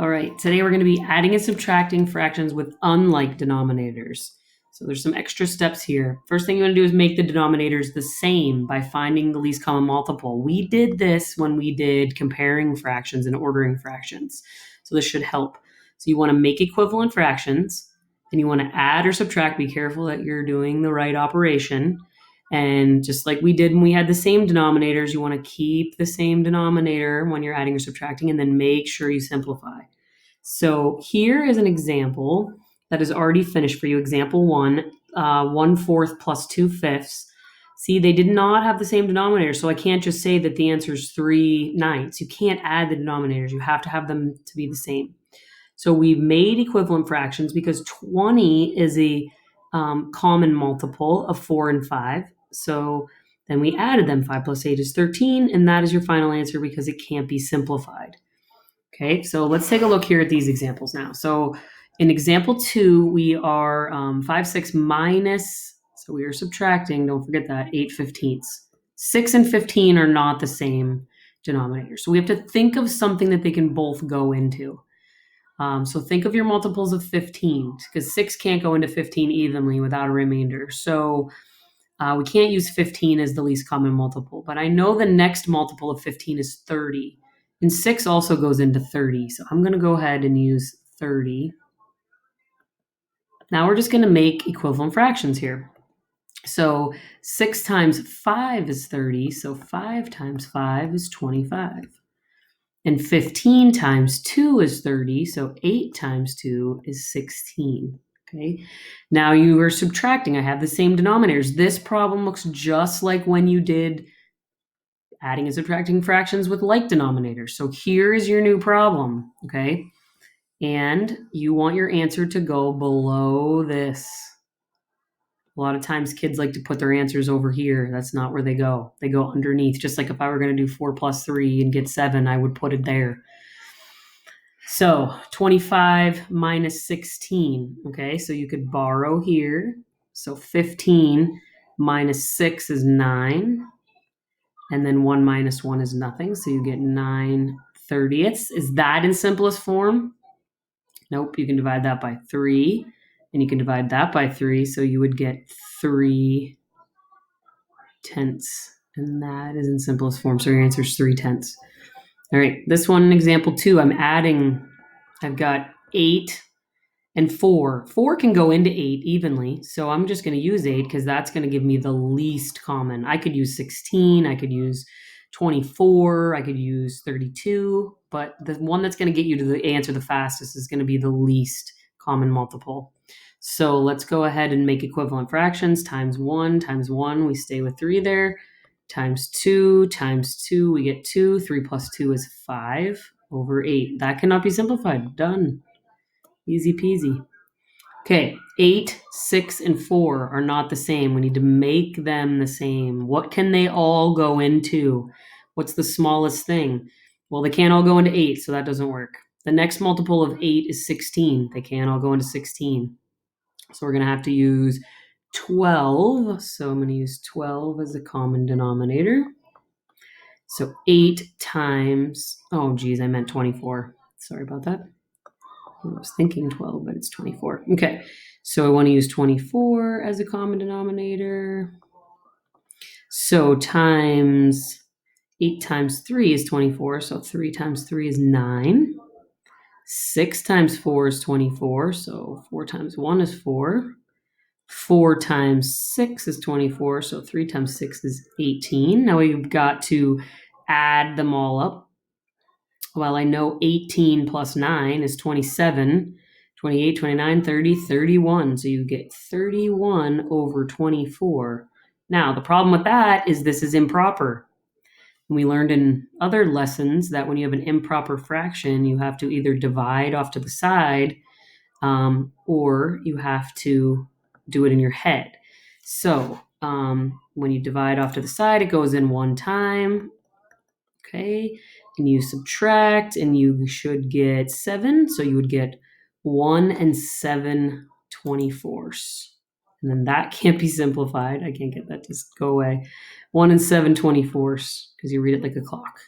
All right, today we're going to be adding and subtracting fractions with unlike denominators. So there's some extra steps here. First thing you want to do is make the denominators the same by finding the least common multiple. We did this when we did comparing fractions and ordering fractions. So this should help. So you want to make equivalent fractions, and you want to add or subtract. Be careful that you're doing the right operation. And just like we did when we had the same denominators, you want to keep the same denominator when you're adding or subtracting, and then make sure you simplify. So here is an example that is already finished for you. Example 1, 1/4 plus 2/5. See, they did not have the same denominator, so I can't just say that the answer is 3/9. You can't add the denominators. You have to have them to be the same. So we've made equivalent fractions because 20 is a common multiple of 4 and 5. So then we added them. 5 plus 8 is 13, and that is your final answer because it can't be simplified. Okay, so let's take a look here at these examples now. So in example 2, we are 5, 6 minus, so we are subtracting, don't forget that, 8/15. 6 and 15 are not the same denominator. So we have to think of something that they can both go into. So think of your multiples of 15, because 6 can't go into 15 evenly without a remainder. So we can't use 15 as the least common multiple, but I know the next multiple of 15 is 30. And 6 also goes into 30, so I'm going to go ahead and use 30. Now we're just going to make equivalent fractions here. So 6 times 5 is 30, so 5 times 5 is 25. And 15 times 2 is 30, so 8 times 2 is 16. Okay, now you are subtracting. I have the same denominators. This problem looks just like when you did adding and subtracting fractions with like denominators. So here is your new problem, okay? And you want your answer to go below this. A lot of times kids like to put their answers over here. That's not where they go. They go underneath. Just like if I were going to do 4 plus 3 and get 7, I would put it there. So 25 minus 16, okay? So you could borrow here. So 15 minus 6 is 9. And then 1 minus 1 is nothing, so you get 9/30. Is that in simplest form? Nope, you can divide that by 3, and you can divide that by 3, so you would get 3/10. And that is in simplest form, so your answer is 3/10. All right, this one, example 2, I'm adding, I've got 8 and 4. 4 can go into 8 evenly, so I'm just going to use 8 because that's going to give me the least common. I could use 16, I could use 24, I could use 32, but the one that's going to get you to the answer the fastest is going to be the least common multiple. So let's go ahead and make equivalent fractions. Times 1, we stay with 3 there. Times 2, we get 2. 3 plus 2 is 5 over 8. That cannot be simplified. Done. Easy peasy. Okay, 8, 6, and 4 are not the same. We need to make them the same. What can they all go into? What's the smallest thing? Well, they can't all go into 8, so that doesn't work. The next multiple of 8 is 16. They can't all go into 16. So we're going to have to use 12. So I'm going to use 12 as a common denominator. So 8 times, oh geez, I meant 24. Sorry about that. I was thinking 12, but it's 24. Okay, so I want to use 24 as a common denominator. So times 8 times 3 is 24, so 3 times 3 is 9. 6 times 4 is 24, so 4 times 1 is 4. 4 times 6 is 24, so 3 times 6 is 18. Now we've got to add them all up. Well, I know 18 plus 9 is 27, 28, 29, 30, 31. So you get 31 over 24. Now, the problem with that is this is improper. We learned in other lessons that when you have an improper fraction, you have to either divide off to the side or you have to do it in your head. So when you divide off to the side, it goes in one time. Okay, and you subtract, and you should get 7. So you would get 1 and 7/24. And then that can't be simplified. I can't get that to go away. 1 and 7/24, because you read it like a clock.